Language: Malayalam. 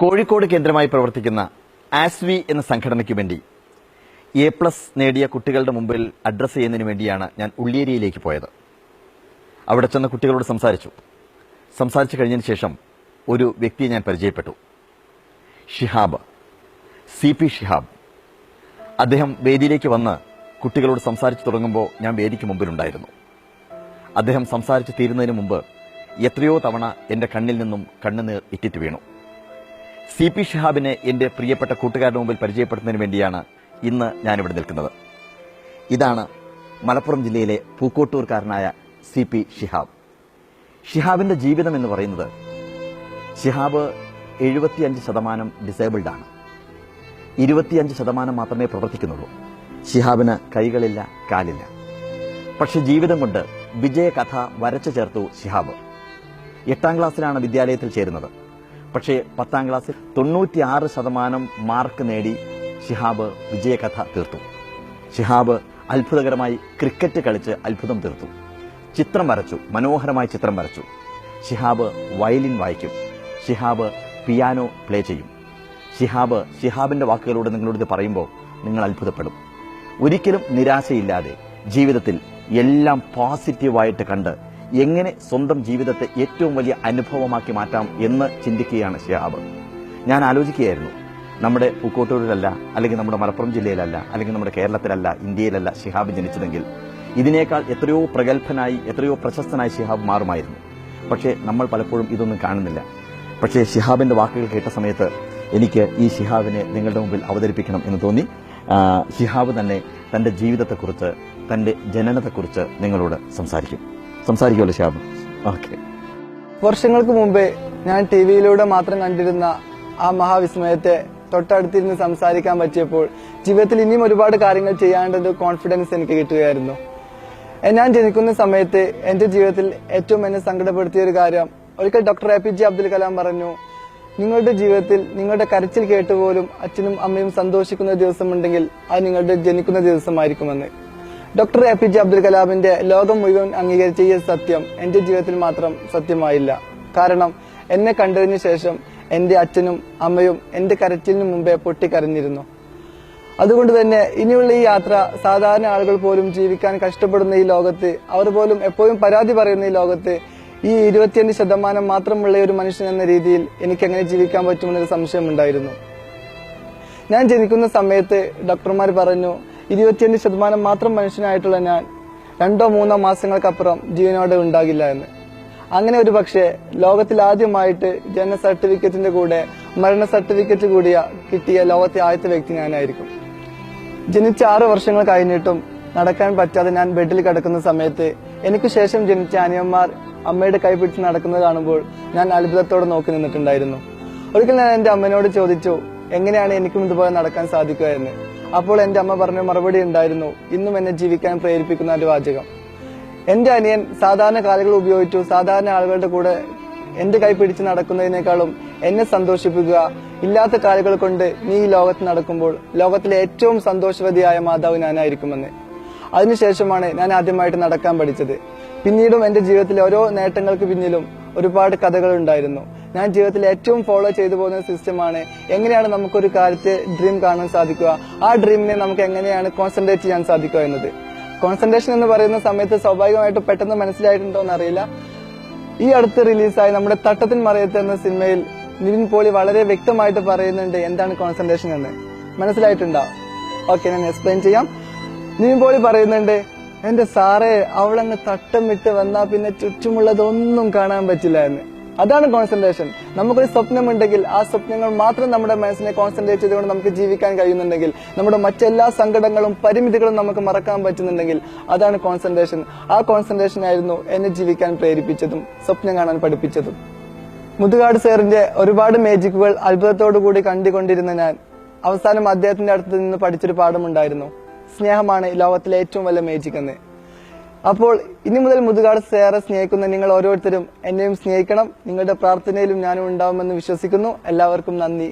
കോഴിക്കോട് കേന്ദ്രമായി പ്രവർത്തിക്കുന്ന ആസ്വി എന്ന സംഘടനയ്ക്ക് വേണ്ടി A+ നേടിയ കുട്ടികളുടെ മുമ്പിൽ അഡ്രസ്സ് ചെയ്യുന്നതിന് വേണ്ടിയാണ് ഞാൻ ഉള്ളിയേരിയിലേക്ക് പോയത്. അവിടെ ചെന്ന കുട്ടികളോട് സംസാരിച്ചു കഴിഞ്ഞതിന് ശേഷം ഒരു വ്യക്തിയെ ഞാൻ പരിചയപ്പെട്ടു. ഷിഹാബ്, CP ഷിഹാബ്. അദ്ദേഹം വേദിയിലേക്ക് വന്ന് കുട്ടികളോട് സംസാരിച്ചു തുടങ്ങുമ്പോൾ ഞാൻ വേദിക്ക് മുമ്പിലുണ്ടായിരുന്നു. അദ്ദേഹം സംസാരിച്ചു തീരുന്നതിന് മുമ്പ് എത്രയോ തവണ എൻ്റെ കണ്ണിൽ നിന്നും കണ്ണുനീർ ഇറ്റിറ്റ് വീണു. CP ഷിഹാബിനെ എൻ്റെ പ്രിയപ്പെട്ട കൂട്ടുകാരുടെ മുമ്പിൽ പരിചയപ്പെടുത്തുന്നതിന് വേണ്ടിയാണ് ഇന്ന് ഞാനിവിടെ നിൽക്കുന്നത്. ഇതാണ് മലപ്പുറം ജില്ലയിലെ പൂക്കോട്ടൂർക്കാരനായ CP ഷിഹാബ്. ഷിഹാബിന്റെ ജീവിതം എന്ന് പറയുന്നത്, ഷിഹാബ് 75% ഡിസേബിൾഡ് ആണ്. 25% മാത്രമേ പ്രവർത്തിക്കുന്നുള്ളൂ. ഷിഹാബിന് കൈകളില്ല, കാലില്ല. പക്ഷെ ജീവിതം കൊണ്ട് വിജയകഥ വരച്ചു ചേർത്തു ഷിഹാബ്. 8ാം ക്ലാസ്സിലാണ് വിദ്യാലയത്തിൽ ചേരുന്നത്. പക്ഷേ 10ാം ക്ലാസ്സിൽ 96% മാർക്ക് നേടി ഷിഹാബ് വിജയകഥ തീർത്തു. ഷിഹാബ് അത്ഭുതകരമായി ക്രിക്കറ്റ് കളിച്ച് അത്ഭുതം തീർത്തു. ചിത്രം വരച്ചു, മനോഹരമായി ചിത്രം വരച്ചു. ഷിഹാബ് വയലിൻ വായിക്കും. ഷിഹാബ് പിയാനോ പ്ലേ ചെയ്യും. ഷിഹാബിന്റെ വാക്കുകളോട് നിങ്ങളോട് ഇത് പറയുമ്പോൾ നിങ്ങൾ അത്ഭുതപ്പെടും. ഒരിക്കലും നിരാശയില്ലാതെ ജീവിതത്തിൽ എല്ലാം പോസിറ്റീവായിട്ട് കണ്ട് എങ്ങനെ സ്വന്തം ജീവിതത്തെ ഏറ്റവും വലിയ അനുഭവമാക്കി മാറ്റാം എന്ന് ചിന്തിക്കുകയാണ് ഷിഹാബ്. ഞാൻ ആലോചിക്കുകയായിരുന്നു, നമ്മുടെ പൂക്കോട്ടൂരിലല്ല, അല്ലെങ്കിൽ നമ്മുടെ മലപ്പുറം ജില്ലയിലല്ല, അല്ലെങ്കിൽ നമ്മുടെ കേരളത്തിലല്ല, ഇന്ത്യയിലല്ല ഷിഹാബ് ജനിച്ചതെങ്കിൽ ഇതിനേക്കാൾ എത്രയോ പ്രഗത്ഭനായി, എത്രയോ പ്രശസ്തനായി ഷിഹാബ് മാറുമായിരുന്നു. പക്ഷേ നമ്മൾ പലപ്പോഴും ഇതൊന്നും കാണുന്നില്ല. പക്ഷേ ഷിഹാബിന്റെ വാക്കുകൾ കേട്ട സമയത്ത് എനിക്ക് ഈ ഷിഹാബിനെ നിങ്ങളുടെ മുമ്പിൽ അവതരിപ്പിക്കണം എന്ന് തോന്നി. ഷിഹാബ് തന്നെ തന്റെ ജീവിതത്തെക്കുറിച്ച്, തന്റെ ജനനത്തെക്കുറിച്ച് നിങ്ങളോട് സംസാരിക്കുമല്ലോ ഷിഹാബ്? ഓക്കെ. വർഷങ്ങൾക്ക് മുമ്പേ ഞാൻ ടിവിയിലൂടെ മാത്രം കണ്ടിരുന്ന ആ മഹാവിസ്മയത്തെ തൊട്ടടുത്തിരുന്ന് സംസാരിക്കാൻ പറ്റിയപ്പോൾ ജീവിതത്തിൽ ഇനിയും ഒരുപാട് കാര്യങ്ങൾ ചെയ്യാണ്ടൊരു കോൺഫിഡൻസ് എനിക്ക് കിട്ടുകയായിരുന്നു. ഞാൻ ജനിക്കുന്ന സമയത്ത് എന്റെ ജീവിതത്തിൽ ഏറ്റവും എന്നെ സങ്കടപ്പെടുത്തിയ ഒരു കാര്യം, ഒരിക്കൽ ഡോക്ടർ APJ അബ്ദുൽ കലാം പറഞ്ഞു, നിങ്ങളുടെ ജീവിതത്തിൽ നിങ്ങളുടെ കരച്ചിൽ കേട്ടുപോലും അച്ഛനും അമ്മയും സന്തോഷിക്കുന്ന ദിവസമുണ്ടെങ്കിൽ അത് നിങ്ങളുടെ ജനിക്കുന്ന ദിവസമായിരിക്കുമെന്ന്. ഡോക്ടർ APJ അബ്ദുൽ കലാമിന്റെ ലോകം മുഴുവൻ അംഗീകരിച്ച ഈ സത്യം എന്റെ ജീവിതത്തിൽ മാത്രം സത്യമായില്ല. കാരണം എന്നെ കണ്ടതിനു ശേഷം എന്റെ അച്ഛനും അമ്മയും എന്റെ കരച്ചിലിന് മുമ്പേ പൊട്ടിക്കരഞ്ഞിരുന്നു. അതുകൊണ്ട് തന്നെ ഇനിയുള്ള ഈ യാത്ര സാധാരണ ആളുകൾ പോലും ജീവിക്കാൻ കഷ്ടപ്പെടുന്ന ഈ ലോകത്ത്, അവർ പോലും എപ്പോഴും പരാതി പറയുന്ന ഈ ലോകത്ത്, ഈ 25% മാത്രമുള്ള ഒരു മനുഷ്യൻ എന്ന രീതിയിൽ എനിക്ക് എങ്ങനെ ജീവിക്കാൻ പറ്റുമെന്നൊരു സംശയമുണ്ടായിരുന്നു. ഞാൻ ജനിക്കുന്ന സമയത്ത് ഡോക്ടർമാർ പറഞ്ഞു, 25% മാത്രം മനുഷ്യനായിട്ടുള്ള ഞാൻ 2-3 മാസങ്ങൾക്കപ്പുറം ജീവനോടെ ഉണ്ടാകില്ല എന്ന്. അങ്ങനെ ഒരു പക്ഷേ ലോകത്തിൽ ആദ്യമായിട്ട് ജനന സർട്ടിഫിക്കറ്റിന്റെ കൂടെ മരണ സർട്ടിഫിക്കറ്റ് കൂടിയ കിട്ടിയ ലോകത്തെ ആദ്യത്തെ വ്യക്തി ഞാനായിരിക്കും. ജനിച്ച 6 വർഷങ്ങൾ കഴിഞ്ഞിട്ടും നടക്കാൻ പറ്റാതെ ഞാൻ ബെഡിൽ കിടക്കുന്ന സമയത്ത് എനിക്ക് ശേഷം ജനിച്ച അനിയന്മാർ അമ്മയുടെ കൈ പിടിച്ച് നടക്കുന്നത് കാണുമ്പോൾ ഞാൻ അത്ഭുതത്തോടെ നോക്കി നിന്നിട്ടുണ്ടായിരുന്നു. ഒരിക്കൽ ഞാൻ എന്റെ അമ്മയോട് ചോദിച്ചു, എങ്ങനെയാണ് എനിക്കും ഇതുപോലെ നടക്കാൻ സാധിക്കുക എന്ന്. അപ്പോൾ എന്റെ അമ്മ പറഞ്ഞ മറുപടി ഉണ്ടായിരുന്നു, ഇന്നും എന്നെ ജീവിക്കാൻ പ്രേരിപ്പിക്കുന്ന ഒരു വാചകം. എന്റെ അനിയൻ സാധാരണ കാലുകൾ ഉപയോഗിച്ചു സാധാരണ ആളുകളുടെ കൂടെ എന്റെ കൈ പിടിച്ച് നടക്കുന്നതിനേക്കാളും എന്നെ സന്തോഷിപ്പിക്കുക, ഇല്ലാത്ത കാലുകൾ കൊണ്ട് നീ ഈ ലോകത്ത് നടക്കുമ്പോൾ ലോകത്തിലെ ഏറ്റവും സന്തോഷവതിയായ മാതാവ് ഞാനായിരിക്കുമെന്ന്. അതിനുശേഷമാണ് ഞാൻ ആദ്യമായിട്ട് നടക്കാൻ പഠിച്ചത്. പിന്നീടും എന്റെ ജീവിതത്തിലെ ഓരോ നേട്ടങ്ങൾക്ക് പിന്നിലും ഒരുപാട് കഥകൾ ഉണ്ടായിരുന്നു. ഞാൻ ജീവിതത്തിൽ ഏറ്റവും ഫോളോ ചെയ്തു പോകുന്ന സിസ്റ്റമാണ് എങ്ങനെയാണ് നമുക്കൊരു കാര്യത്തെ ഡ്രീം കാണാൻ സാധിക്കുക, ആ ഡ്രീമിനെ നമുക്ക് എങ്ങനെയാണ് കോൺസെൻട്രേറ്റ് ചെയ്യാൻ സാധിക്കുക എന്നത്. കോൺസെൻട്രേഷൻ എന്ന് പറയുന്ന സമയത്ത് സ്വാഭാവികമായിട്ട് പെട്ടെന്ന് മനസ്സിലായിട്ടുണ്ടോ എന്നറിയില്ല. ഈ അടുത്ത് റിലീസായി നമ്മുടെ തട്ടത്തിൻ മറയത്ത് എന്ന സിനിമയിൽ നിവിൻ പോളി വളരെ വ്യക്തമായിട്ട് പറയുന്നുണ്ട് എന്താണ് കോൺസെൻട്രേഷൻ എന്ന്. മനസ്സിലായിട്ടുണ്ടോ? ഓക്കെ, ഞാൻ എക്സ്പ്ലെയിൻ ചെയ്യാം. നിവിൻ പോളി പറയുന്നുണ്ട്, എന്റെ സാറേ അവളങ്ങ് തട്ടമിട്ട് വന്നാ പിന്നെ ചുറ്റുമുള്ളതൊന്നും കാണാൻ പറ്റില്ല എന്ന്. അതാണ് കോൺസെൻട്രേഷൻ. നമുക്കൊരു സ്വപ്നമുണ്ടെങ്കിൽ ആ സ്വപ്നങ്ങൾ മാത്രം നമ്മുടെ മനസ്സിനെ കോൺസെൻട്രേറ്റ് ചെയ്തുകൊണ്ട് നമുക്ക് ജീവിക്കാൻ കഴിയുന്നുണ്ടെങ്കിൽ, നമ്മുടെ മറ്റെല്ലാ സങ്കടങ്ങളും പരിമിതികളും നമുക്ക് മറക്കാൻ പറ്റുന്നുണ്ടെങ്കിൽ അതാണ് കോൺസെൻട്രേഷൻ. ആ കോൺസെൻട്രേഷൻ ആയിരുന്നു എന്നെ ജീവിക്കാൻ പ്രേരിപ്പിച്ചതും സ്വപ്നം കാണാൻ പഠിപ്പിച്ചതും. മുതുകാട് സാറിന്റെ ഒരുപാട് മേജിക്കുകൾ അത്ഭുതത്തോടുകൂടി കണ്ടുകൊണ്ടിരുന്ന ഞാൻ അവസാനം അദ്ദേഹത്തിന്റെ അടുത്ത് നിന്ന് പഠിച്ചൊരു പാഠമുണ്ടായിരുന്നു, സ്നേഹമാണ് ലോകത്തിലെ ഏറ്റവും വലിയ മേജിക് എന്ന്. അപ്പോൾ ഇനി മുതൽ മുതുകാട് സാറെ സ്നേഹിക്കുന്ന നിങ്ങൾ ഓരോരുത്തരും എന്നെയും സ്നേഹിക്കണം. നിങ്ങളുടെ പ്രാർത്ഥനയിലും ഞാനും ഉണ്ടാവുമെന്ന് വിശ്വസിക്കുന്നു. എല്ലാവർക്കും നന്ദി.